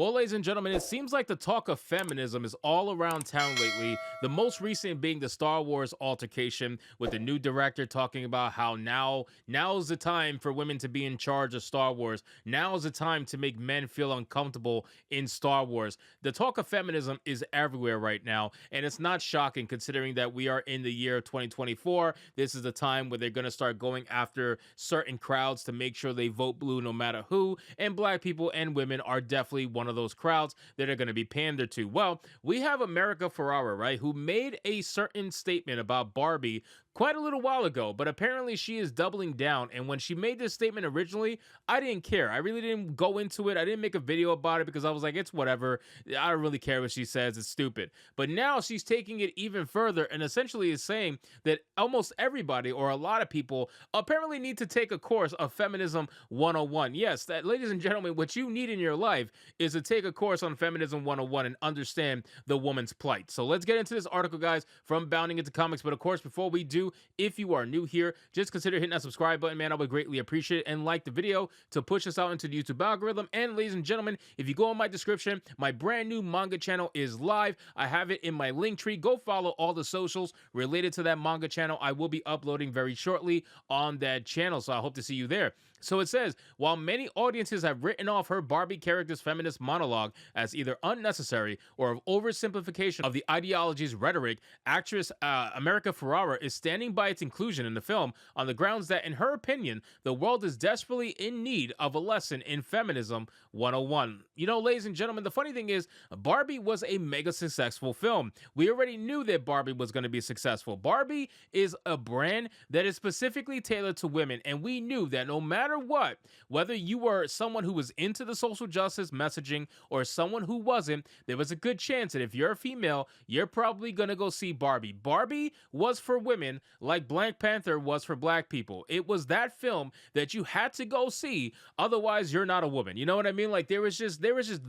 Well, ladies and gentlemen, it seems like the talk of feminism is all around town lately. The most recent being the Star Wars altercation with the new director talking about how now's the time for women to be in charge of Star Wars. Now's the time to make men feel uncomfortable in Star Wars. The talk of feminism is everywhere right now, and it's not shocking considering that we are in the year 2024. This is the time where they're going to start going after certain crowds to make sure they vote blue no matter who, and black people and women are definitely one of those crowds that are going to be pandered to. Well, we have America Ferrara, right, who made a certain statement about Barbie quite a little while ago, but apparently she is doubling down. And when she made this statement originally, I didn't care. I really didn't go into it. I didn't make a video about it because I was like, it's whatever. I don't really care what she says. It's stupid. But now she's taking it even further and essentially is saying that almost everybody or a lot of people apparently need to take a course of Feminism 101. Yes, that, ladies and gentlemen, what you need in your life is to take a course on Feminism 101 and understand the woman's plight. So let's get into this article, guys, from Bounding Into Comics. But of course, before we do, if you are new here, just consider hitting that subscribe button, man. I would greatly appreciate it, and like the video to push us out into the YouTube algorithm. And ladies and gentlemen, if you go in my description, my brand new manga channel is live. I have it in my link tree. Go follow all the socials related to that manga channel. I will be uploading very shortly on that channel, so I hope to see you there. So it says, while many audiences have written off her Barbie character's feminist monologue as either unnecessary or of oversimplification of the ideology's rhetoric, actress America Ferrara is standing by its inclusion in the film on the grounds that, in her opinion, the world is desperately in need of a lesson in Feminism 101. You know, ladies and gentlemen, the funny thing is, Barbie was a mega successful film. We already knew that Barbie was going to be successful. Barbie is a brand that is specifically tailored to women, and we knew that no matter what, whether you were someone who was into the social justice messaging or someone who wasn't, there was a good chance that if you're a female, you're probably gonna go see Barbie. Barbie was for women like Black Panther was for black people. It was that film that you had to go see, otherwise you're not a woman. You know what I mean? Like there was just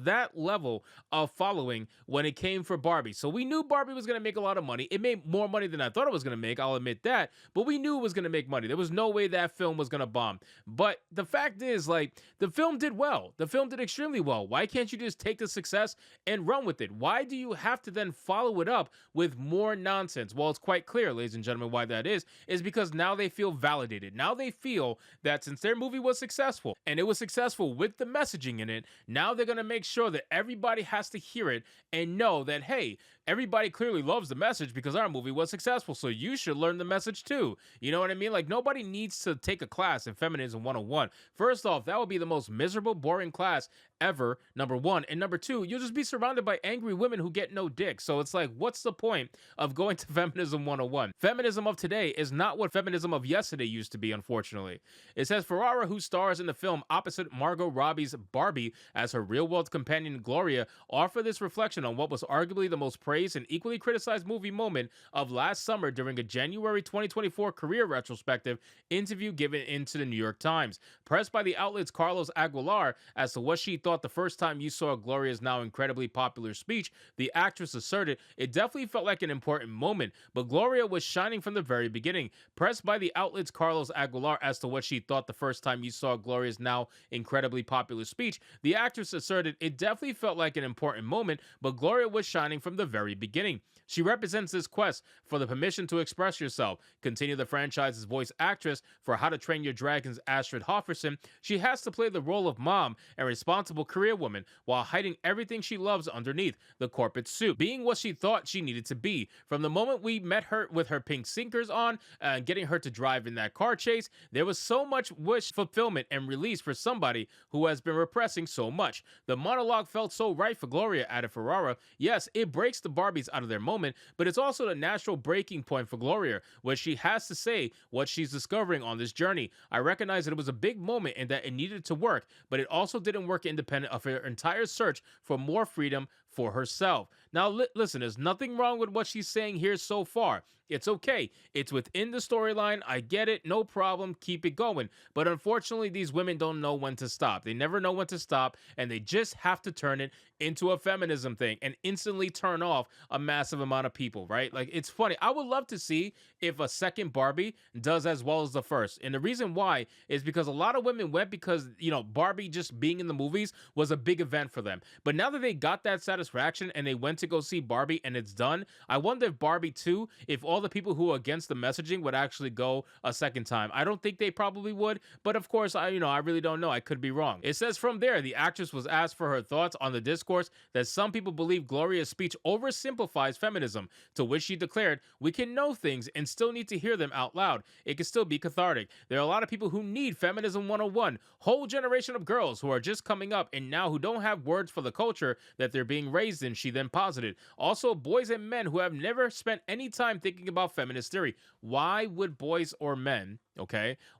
that level of following when it came for Barbie. So we knew Barbie was gonna make a lot of money. It made more money than I thought it was gonna make, I'll admit that, but we knew it was gonna make money. There was no way that film was gonna bomb. But the fact is, like, the film did well. The film did extremely well. Why can't you just take the success and run with it? Why do you have to then follow it up with more nonsense? Well, it's quite clear, ladies and gentlemen, why that is because now they feel validated. Now they feel that since their movie was successful, and it was successful with the messaging in it, now they're going to make sure that everybody has to hear it and know that, hey, everybody clearly loves the message because our movie was successful, so you should learn the message too. You know what I mean? Like, nobody needs to take a class in Feminism 101. First off, that would be the most miserable, boring class ever, number one. And number two, you'll just be surrounded by angry women who get no dick. So it's like, what's the point of going to Feminism 101? Feminism of today is not what feminism of yesterday used to be, unfortunately. It says Ferrara, who stars in the film opposite Margot Robbie's Barbie as her real-world companion Gloria, offered this reflection on what was arguably the most praised and equally criticized movie moment of last summer during a January 2024 career retrospective interview given into the New York Times. Pressed by the outlet's Carlos Aguilar as to what she thought the first time you saw Gloria's now incredibly popular speech, the actress asserted, "It definitely felt like an important moment, but Gloria was shining from the very beginning." Pressed by the outlet's Carlos Aguilar as to what she thought the first time you saw Gloria's now incredibly popular speech, the actress asserted, "It definitely felt like an important moment, but Gloria was shining from the very beginning. She represents this quest for the permission to express yourself." Continue the franchise's voice actress for How to Train Your Dragon's Astrid Hofferson. She has to play the role of mom and responsible career woman while hiding everything she loves underneath the corporate suit, being what she thought she needed to be. From the moment we met her with her pink sinkers on and getting her to drive in that car chase, there was so much wish fulfillment and release for somebody who has been repressing so much. The monologue felt so right for Gloria, added Ferrara. Yes, it breaks the Barbies out of their moment, but it's also the natural breaking point for Gloria, where she has to say what she's discovering on this journey. I recognize that it was a big moment and that it needed to work, but it also didn't work independent of her entire search for more freedom for herself. Now, listen, there's nothing wrong with what she's saying here so far. It's okay. It's within the storyline. I get it. No problem. Keep it going. But unfortunately, these women don't know when to stop. They never know when to stop, and they just have to turn it into a feminism thing and instantly turn off a massive amount of people, right? Like, it's funny. I would love to see if a second Barbie does as well as the first. And the reason why is because a lot of women went because, Barbie just being in the movies was a big event for them. But now that they got that satisfaction and they went to go see Barbie and it's done, I wonder if Barbie 2, if all the people who are against the messaging would actually go a second time. I don't think they probably would, but of course, I really don't know. I could be wrong. It says from there, the actress was asked for her thoughts on the discourse that some people believe Gloria's speech oversimplifies feminism, to which she declared, "We can know things and still need to hear them out loud. It can still be cathartic. There are a lot of people who need Feminism 101, whole generation of girls who are just coming up and now who don't have words for the culture that they're being raised in," she then posited. Also, boys and men who have never spent any time thinking about feminist theory. Why would boys or men,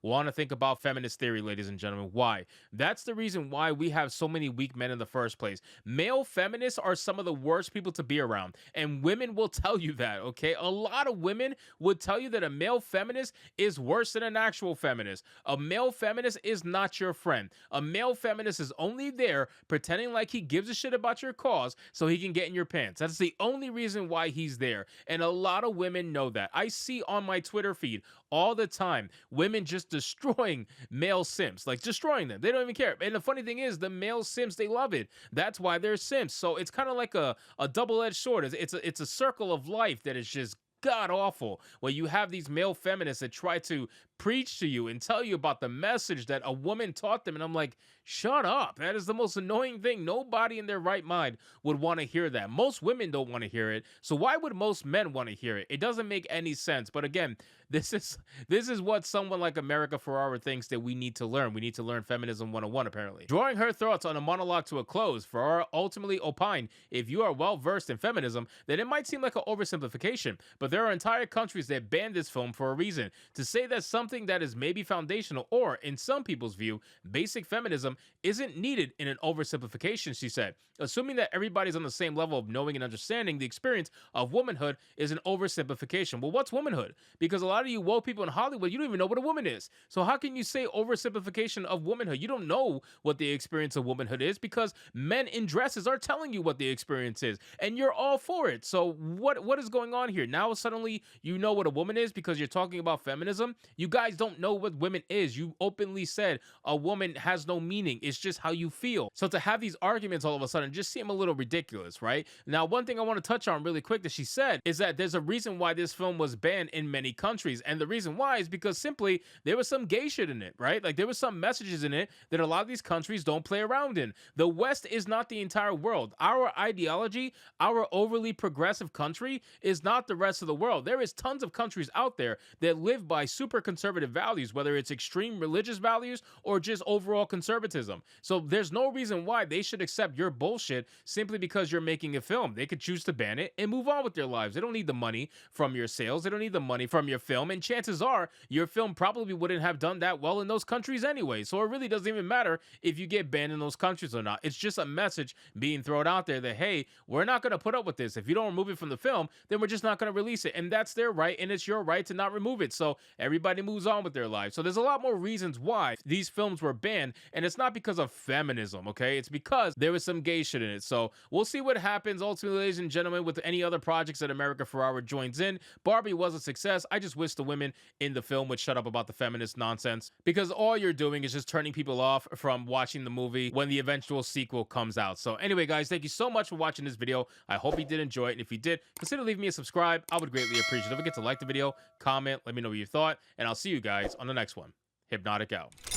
want to think about feminist theory, ladies and gentlemen? Why? That's the reason why we have so many weak men in the first place. Male feminists are some of the worst people to be around, and women will tell you that, okay? A lot of women would tell you that a male feminist is worse than an actual feminist. A male feminist is not your friend. A male feminist is only there pretending like he gives a shit about your cause so he can get in your pants. That's the only reason why he's there, and a lot of women know that. I see on my Twitter feed all the time women just destroying male simps, like destroying them. They don't even care. And the funny thing is, the male simps, they love it. That's why they're simps. So it's kind of like a double-edged sword. It's a circle of life that is just god awful, where you have these male feminists that try to preach to you and tell you about the message that a woman taught them. And I'm like, shut up. That is the most annoying thing. Nobody in their right mind would want to hear that. Most women don't want to hear it. So why would most men want to hear it? It doesn't make any sense. But again, this is what someone like America Ferrara thinks that we need to learn. We need to learn Feminism 101, apparently. Drawing her thoughts on a monologue to a close, Ferrara ultimately opined, if you are well versed in feminism, then it might seem like an oversimplification, but there are entire countries that banned this film for a reason. To say that something that is maybe foundational or, in some people's view, basic feminism isn't needed in an oversimplification, she said. Assuming that everybody's on the same level of knowing and understanding the experience of womanhood is an oversimplification. Well, what's womanhood? Because a lot of you woke people in Hollywood, you don't even know what a woman is. So how can you say oversimplification of womanhood? You don't know what the experience of womanhood is because men in dresses are telling you what the experience is, and you're all for it. So what is going on here? Now suddenly you know what a woman is because you're talking about feminism? You guys don't know what women is. You openly said a woman has no meaning. It's just how you feel. So to have these arguments all of a sudden just seem a little ridiculous, right? Now, one thing I want to touch on really quick that she said is that there's a reason why this film was banned in many countries. And the reason why is because simply there was some gay shit in it, right? Like there was some messages in it that a lot of these countries don't play around in. The West is not the entire world. Our ideology, our overly progressive country is not the rest of the world. There is tons of countries out there that live by super conservative values, whether it's extreme religious values or just overall conservatism. So there's no reason why they should accept your bullshit simply because you're making a film. They could choose to ban it and move on with their lives. They don't need the money from your sales. They don't need the money from your film. And chances are your film probably wouldn't have done that well in those countries anyway. So it really doesn't even matter if you get banned in those countries or not. It's just a message being thrown out there that, hey, we're not going to put up with this. If you don't remove it from the film, then we're just not going to release it. And that's their right. And it's your right to not remove it. So everybody moves on with their lives. So there's a lot more reasons why these films were banned. And it's not because of feminism, okay? It's because there was some gay shit in it. So we'll see what happens ultimately, ladies and gentlemen, with any other projects that America Ferrara joins in. Barbie was a success. I just wish the women in the film would shut up about the feminist nonsense, because all you're doing is just turning people off from watching the movie when the eventual sequel comes out. So anyway, guys, thank you so much for watching this video. I hope you did enjoy it. And if you did, consider leaving me a subscribe. I would greatly appreciate it. Don't forget to like the video, comment, let me know what you thought, and I'll see you guys on the next one. Hypnotic out.